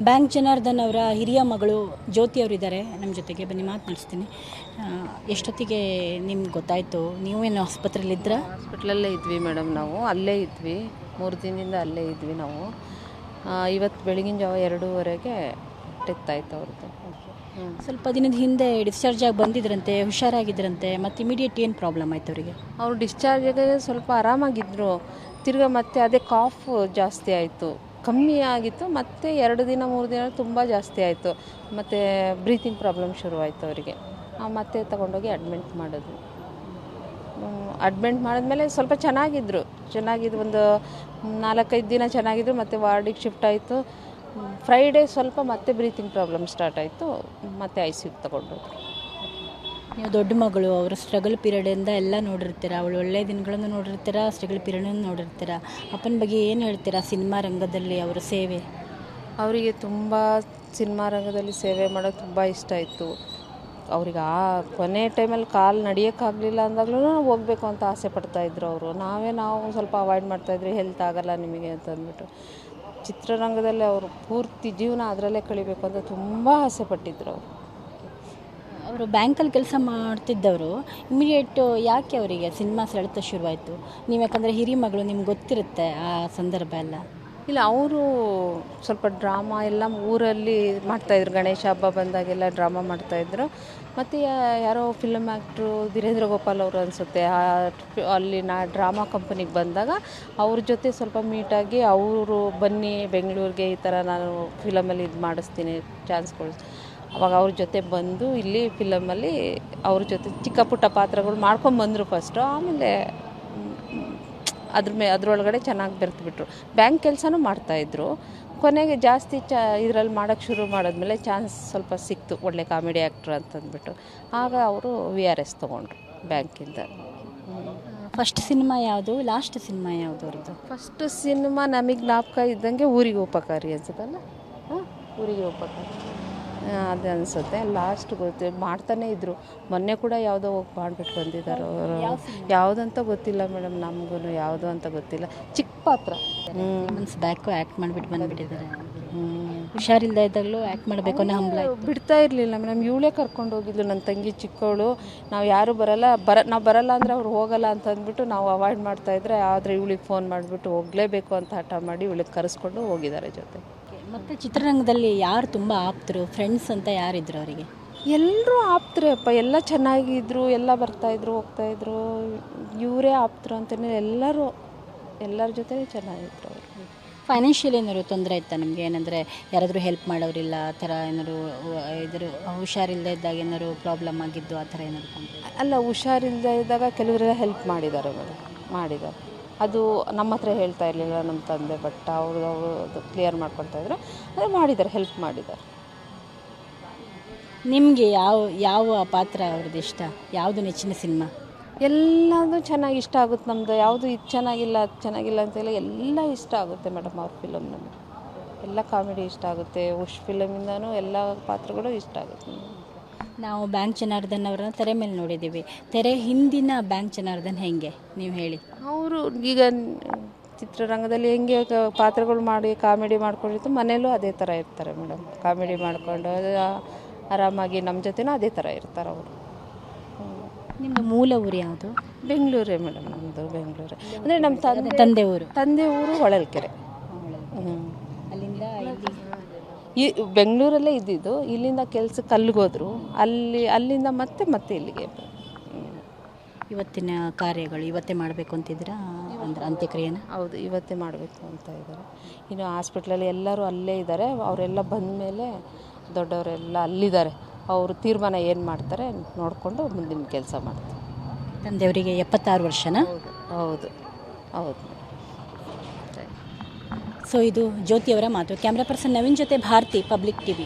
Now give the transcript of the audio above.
Bank Janardhan ಅವರ ಹಿರಿಯ ಮಗಳು ಜ್ಯೋತಿ ಅವರಿದ್ದಾರೆ ನಮ್ಮ ಜೊತೆಗೆ, ಬನ್ನಿ ಮಾತನಾಡಿಸ್ತೀನಿ. ಎಷ್ಟೊತ್ತಿಗೆ ನಿಮ್ಗೆ ಗೊತ್ತಾಯಿತು? ನೀವೇನು ಆಸ್ಪತ್ರೆಯಲ್ಲಿದ್ರಾ? ಹಾಸ್ಪಿಟ್ಲಲ್ಲೇ ಇದ್ವಿ ಮೇಡಮ್, ನಾವು ಅಲ್ಲೇ ಇದ್ವಿ, 3 ದಿನದಿಂದ ಅಲ್ಲೇ ಇದ್ವಿ ನಾವು. ಇವತ್ತು ಬೆಳಗಿನ ಜಾವ 2:30ಗೆ ಡೆತ್ ಆಯ್ತು ಅವ್ರದ್ದು. ಸ್ವಲ್ಪ ದಿನದ ಹಿಂದೆ ಡಿಸ್ಚಾರ್ಜ್ ಆಗಿ ಬಂದಿದ್ರಂತೆ, ಹುಷಾರಾಗಿದ್ದರಂತೆ, ಮತ್ತು ಇಮಿಡಿಯೇಟ್ ಏನು ಪ್ರಾಬ್ಲಮ್ ಆಯ್ತು ಅವರಿಗೆ? ಅವರು ಡಿಸ್ಚಾರ್ಜಿಗೆ ಸ್ವಲ್ಪ ಆರಾಮಾಗಿದ್ದರು, ತಿರ್ಗಾ ಮತ್ತೆ ಅದೇ ಕಾಫ್ ಜಾಸ್ತಿ ಆಯಿತು, ಕಮ್ಮಿ ಆಗಿತ್ತು, ಮತ್ತು 2 ದಿನ 3 ದಿನ ತುಂಬ ಜಾಸ್ತಿ ಆಯಿತು, ಮತ್ತು ಬ್ರೀತಿಂಗ್ ಪ್ರಾಬ್ಲಮ್ ಶುರುವಾಯಿತು ಅವರಿಗೆ. ಮತ್ತೆ ತಗೊಂಡೋಗಿ ಅಡ್ಮಿಂಟ್ ಮಾಡಿದ್ವಿ. ಅಡ್ಮಿಂಟ್ ಮಾಡಿದ್ಮೇಲೆ ಸ್ವಲ್ಪ ಚೆನ್ನಾಗಿದ್ರು, ಒಂದು 4-5 ದಿನ ಚೆನ್ನಾಗಿದ್ರು, ಮತ್ತು ವಾರ್ಡಿಗೆ ಶಿಫ್ಟ್ ಆಯಿತು. ಫ್ರೈಡೇ ಸ್ವಲ್ಪ ಮತ್ತೆ ಬ್ರೀತಿಂಗ್ ಪ್ರಾಬ್ಲಮ್ ಸ್ಟಾರ್ಟ್ ಆಯಿತು, ಮತ್ತು ICUಗೆ ತಗೊಂಡೋದ್ರು. ನೀವು ದೊಡ್ಡ ಮಗಳು, ಅವರ ಸ್ಟ್ರಗಲ್ ಪೀರಿಯಡಿಂದ ಎಲ್ಲ ನೋಡಿರ್ತೀರ, ಅವಳು ಒಳ್ಳೆಯ ದಿನಗಳನ್ನು ನೋಡಿರ್ತೀರ, ಸ್ಟ್ರಗಲ್ ಪೀರಿಯಡನ್ನು ನೋಡಿರ್ತೀರ. ಅಪ್ಪನ ಬಗ್ಗೆ ಏನು ಹೇಳ್ತೀರಾ? ಸಿನಿಮಾ ರಂಗದಲ್ಲಿ ಅವರ ಸೇವೆ, ಅವರಿಗೆ ತುಂಬ ಸಿನಿಮಾ ರಂಗದಲ್ಲಿ ಸೇವೆ ಮಾಡೋದು ತುಂಬ ಇಷ್ಟ ಇತ್ತು. ಅವ್ರಿಗೆ ಆ ಕೊನೆ ಟೈಮಲ್ಲಿ ಕಾಲು ನಡೆಯೋಕ್ಕಾಗಲಿಲ್ಲ ಅಂದಾಗಲೂ ನಾವು ಹೋಗಬೇಕು ಅಂತ ಆಸೆ ಪಡ್ತಾಯಿದ್ರು ಅವರು. ನಾವು ಸ್ವಲ್ಪ ಅವಾಯ್ಡ್ ಮಾಡ್ತಾಯಿದ್ರಿ, ಹೆಲ್ತ್ ಆಗೋಲ್ಲ ನಿಮಗೆ ಅಂತ ಅಂದ್ಬಿಟ್ಟು. ಚಿತ್ರರಂಗದಲ್ಲಿ ಅವರು ಪೂರ್ತಿ ಜೀವನ ಅದರಲ್ಲೇ ಕಳಿಬೇಕು ಅಂತ ತುಂಬ ಆಸೆ ಪಟ್ಟಿದ್ರು ಅವರು. ಅವರು ಬ್ಯಾಂಕಲ್ಲಿ ಕೆಲಸ ಮಾಡ್ತಿದ್ದವರು, ಇಮಿಡಿಯೇಟು ಯಾಕೆ ಅವರಿಗೆ ಸಿನಿಮಾ ಸೆಳೆತ ಶುರುವಾಯಿತು? ನೀವು ಯಾಕಂದರೆ ಹಿರಿ ಮಗಳು, ನಿಮ್ಗೆ ಗೊತ್ತಿರುತ್ತೆ ಆ ಸಂದರ್ಭ ಎಲ್ಲ. ಇಲ್ಲ, ಅವರು ಸ್ವಲ್ಪ ಡ್ರಾಮಾ ಎಲ್ಲ ಊರಲ್ಲಿ ಮಾಡ್ತಾಯಿದ್ರು, ಗಣೇಶ ಹಬ್ಬ ಬಂದಾಗೆಲ್ಲ ಡ್ರಾಮಾ ಮಾಡ್ತಾಯಿದ್ರು. ಮತ್ತು ಯಾರೋ ಫಿಲಮ್ ಆ್ಯಕ್ಟ್ರು ಧೀರೇಂದ್ರ ಗೋಪಾಲ್ ಅವರು ಅನಿಸುತ್ತೆ, ಅಲ್ಲಿ ಡ್ರಾಮಾ ಕಂಪನಿಗೆ ಬಂದಾಗ ಅವ್ರ ಜೊತೆ ಸ್ವಲ್ಪ ಮೀಟಾಗಿ, ಅವರು ಬನ್ನಿ ಬೆಂಗಳೂರಿಗೆ, ಈ ಥರ ನಾನು ಫಿಲಮಲ್ಲಿ ಇದು ಮಾಡಿಸ್ತೀನಿ, ಚಾನ್ಸ್ ಕೊಡಿಸಿ. ಅವಾಗ ಅವ್ರ ಜೊತೆ ಬಂದು ಇಲ್ಲಿ ಫಿಲಮಲ್ಲಿ ಅವ್ರ ಜೊತೆ ಚಿಕ್ಕ ಪುಟ್ಟ ಪಾತ್ರಗಳು ಮಾಡ್ಕೊಂಬಂದರು ಫಸ್ಟು. ಆಮೇಲೆ ಅದರೊಳಗಡೆ ಚೆನ್ನಾಗಿ ಬೆರೆತುಬಿಟ್ರು. ಬ್ಯಾಂಕ್ ಕೆಲಸನೂ ಮಾಡ್ತಾಯಿದ್ರು. ಕೊನೆಗೆ ಜಾಸ್ತಿ ಇದರಲ್ಲಿ ಮಾಡೋಕ್ಕೆ ಶುರು ಮಾಡಿದ್ಮೇಲೆ ಚಾನ್ಸ್ ಸ್ವಲ್ಪ ಸಿಕ್ತು, ಒಳ್ಳೆ ಕಾಮಿಡಿ ಆ್ಯಕ್ಟ್ರ್ ಅಂತಂದ್ಬಿಟ್ಟು. ಆಗ ಅವರು VRS ತೊಗೊಂಡ್ರು ಬ್ಯಾಂಕಿಂದ. ಫಸ್ಟ್ ಸಿನಿಮಾ ಯಾವುದು, ಲಾಸ್ಟ್ ಸಿನಿಮಾ ಯಾವುದು ಅವ್ರದ್ದು? ಫಸ್ಟ್ ಸಿನಿಮಾ ನಮಗೆ ಜ್ಞಾಪಕ ಇದ್ದಂಗೆ ಊರಿಗೆ ಉಪಕಾರಿ ಅನ್ಸುತ್ತಲ್ಲ, ಊರಿಗೆ ಉಪಕಾರಿ ಅದು ಅನಿಸುತ್ತೆ. ಲಾಸ್ಟ್ ಮಾಡ್ತಾನೇ ಇದ್ದರು. ಮೊನ್ನೆ ಕೂಡ ಯಾವುದೋ ಹೋಗಿ ಮಾಡಿಬಿಟ್ಟು ಬಂದಿದ್ದಾರೆ ಅವರು. ಯಾವುದಂತ ಗೊತ್ತಿಲ್ಲ ಮೇಡಮ್, ನಮಗೂ ಯಾವುದು ಅಂತ ಗೊತ್ತಿಲ್ಲ. ಚಿಕ್ಕ ಪಾತ್ರ, ಮಂತ್ಸ್ ಬ್ಯಾಕು ಆ್ಯಕ್ಟ್ ಮಾಡಿಬಿಟ್ಟು ಬಂದುಬಿಟ್ಟಿದ್ದಾರೆ. ಹುಷಾರಿಲ್ಲದೆ ಇದ್ದಾಗಲೂ ಆ್ಯಕ್ಟ್ ಮಾಡಬೇಕು ಅನ್ನೋ ಹಂಬಲ ಬಿಡ್ತಾ ಇರಲಿಲ್ಲ ಮೇಡಮ್. ಇವಳೇ ಕರ್ಕೊಂಡು ಹೋಗಿದ್ಲು, ನನ್ನ ತಂಗಿ ಚಿಕ್ಕವಳು. ನಾವು ಯಾರೂ ನಾವು ಬರಲ್ಲ ಅಂದರೆ ಅವ್ರು ಹೋಗಲ್ಲ ಅಂತ ಅಂದ್ಬಿಟ್ಟು ನಾವು ಅವಾಯ್ಡ್ ಮಾಡ್ತಾಯಿದ್ರೆ, ಆದರೆ ಇವಳಿಗೆ ಫೋನ್ ಮಾಡಿಬಿಟ್ಟು ಹೋಗಲೇಬೇಕು ಅಂತ ಹಠ ಮಾಡಿ ಇವಳಿಗೆ ಕರೆಸ್ಕೊಂಡು ಹೋಗಿದ್ದಾರೆ ಜೊತೆ. ಮತ್ತು ಚಿತ್ರರಂಗದಲ್ಲಿ ಯಾರು ತುಂಬ ಆಪ್ತರು, ಫ್ರೆಂಡ್ಸ್ ಅಂತ ಯಾರಿದ್ರು ಅವರಿಗೆ? ಎಲ್ಲರೂ ಆಪ್ತರೇ ಅಪ್ಪ, ಎಲ್ಲ ಚೆನ್ನಾಗಿದ್ರು, ಎಲ್ಲ ಬರ್ತಾಯಿದ್ರು ಹೋಗ್ತಾಯಿದ್ರು. ಇವರೇ ಆಪ್ತರು ಅಂತಲೇ ಎಲ್ಲರ ಜೊತೆ ಚೆನ್ನಾಗಿದ್ರು ಅವರು. ಫೈನಾನ್ಷಿಯಲ್ ಏನಾದ್ರು ತೊಂದರೆ ಇತ್ತಾ ನಿಮಗೆ? ಏನಂದರೆ ಯಾರಾದರೂ ಹೆಲ್ಪ್ ಮಾಡೋರಿಲ್ಲ, ಆ ಥರ ಏನಾದ್ರು ಹುಷಾರಿಲ್ಲದೆ ಇದ್ದಾಗ ಏನಾದ್ರು ಪ್ರಾಬ್ಲಮ್ ಆಗಿದ್ದು ಆ ಥರ ಏನಾದ್ರು? ಅಲ್ಲ, ಹುಷಾರಿಲ್ಲದೆ ಇದ್ದಾಗ ಕೆಲವರೆಲ್ಲ ಹೆಲ್ಪ್ ಮಾಡಿದ್ದಾರೆ ಮೇಡಮ್, ಮಾಡಿದ್ದಾರೆ. ಅದು ನಮ್ಮ ಹತ್ರ ಹೇಳ್ತಾ ಇರಲಿಲ್ಲ ನಮ್ಮ ತಂದೆ, ಬಟ್ ಅವರು ಅದು ಕ್ಲಿಯರ್ ಮಾಡ್ಕೊಳ್ತಾಯಿದ್ರು. ಅದೇ ಮಾಡಿದ್ದಾರೆ, ಹೆಲ್ಪ್ ಮಾಡಿದ್ದಾರೆ. ನಿಮಗೆ ಯಾವ ಪಾತ್ರ ಅವ್ರದ್ದು ಇಷ್ಟ? ಯಾವುದು ನೆಚ್ಚಿನ ಸಿನಿಮಾ? ಎಲ್ಲದೂ ಚೆನ್ನಾಗಿ ಇಷ್ಟ ಆಗುತ್ತೆ ನಮ್ಮದು. ಯಾವುದು ಇದು ಚೆನ್ನಾಗಿಲ್ಲ ಅದು ಚೆನ್ನಾಗಿಲ್ಲ ಅಂತೆಲ್ಲ ಎಲ್ಲ ಇಷ್ಟ ಆಗುತ್ತೆ ಮೇಡಮ್ ಅವ್ರ ಫಿಲಮ್. ನಮಗೆ ಎಲ್ಲ ಕಾಮಿಡಿ ಇಷ್ಟ ಆಗುತ್ತೆ, ಫಿಲಮಿಂದನೂ ಎಲ್ಲ ಪಾತ್ರಗಳು ಇಷ್ಟ ಆಗುತ್ತೆ. ನಾವು ಬ್ಯಾಂಕ್ ಜನಾರ್ದನ್ ಅವರನ್ನ ತೆರೆ ಮೇಲೆ ನೋಡಿದ್ದೀವಿ. ತೆರೆ ಹಿಂದಿನ ಬ್ಯಾಂಕ್ ಜನಾರ್ದನ್ ಹೆಂಗೆ ನೀವು ಹೇಳಿ? ಅವರು ಈಗ ಚಿತ್ರರಂಗದಲ್ಲಿ ಹೆಂಗೆ ಪಾತ್ರಗಳು ಮಾಡಿ ಕಾಮಿಡಿ ಮಾಡ್ಕೊಂಡಿರ್ತಾರೆ, ಮನೇಲೂ ಅದೇ ಥರ ಇರ್ತಾರೆ ಮೇಡಮ್. ಕಾಮಿಡಿ ಮಾಡಿಕೊಂಡು ಆರಾಮಾಗಿ ನಮ್ಮ ಜೊತೆನೂ ಅದೇ ಥರ ಇರ್ತಾರೆ ಅವರು. ನಿಮ್ಮದು ಮೂಲ ಊರು ಯಾವುದು? ಬೆಂಗಳೂರೇ ಮೇಡಮ್, ನಮ್ಮದು ಬೆಂಗಳೂರೇ. ಅಂದರೆ ನಮ್ಮ ತಂದೆ ಊರು ಹೊಳಲ್ಕೆರೆ. ಅಲ್ಲಿಂದ ಬೆಂಗಳೂರಲ್ಲೇ ಇದ್ದಿದ್ದು, ಇಲ್ಲಿಂದ ಕೆಲ್ಸಕ್ಕೆ ಅಲ್ಲಿಗೋದ್ರು, ಅಲ್ಲಿಂದ ಮತ್ತೆ ಇಲ್ಲಿಗೆ. ಇವತ್ತಿನ ಕಾರ್ಯಗಳು ಇವತ್ತೇ ಮಾಡಬೇಕು ಅಂತಿದ್ದೀರಾ ಅಂದರೆ ಅಂತ್ಯಕ್ರಿಯೆನ? ಹೌದು, ಇವತ್ತೇ ಮಾಡಬೇಕು ಅಂತ ಇದ್ದಾರೆ. ಇನ್ನು ಹಾಸ್ಪಿಟ್ಲಲ್ಲಿ ಎಲ್ಲರೂ ಅಲ್ಲೇ ಇದ್ದಾರೆ. ಅವರೆಲ್ಲ ಬಂದ ಮೇಲೆ ದೊಡ್ಡವರೆಲ್ಲ ಅಲ್ಲಿದ್ದಾರೆ. ಅವರು ತೀರ್ಮಾನ ಏನು ಮಾಡ್ತಾರೆ ನೋಡಿಕೊಂಡು ಮುಂದಿನ ಕೆಲಸ ಮಾಡ್ತಾರೆ. ತಂದೆಯವರಿಗೆ 76 ವರ್ಷನಾ? ಹೌದು. ಸೊ ಇದು ಜ್ಯೋತಿಯವರ ಮಾತು. ಕ್ಯಾಮ್ರಾ ಪರ್ಸನ್ ನವೀನ್ ಜೊತೆ ಭಾರತಿ, ಪಬ್ಲಿಕ್ TV.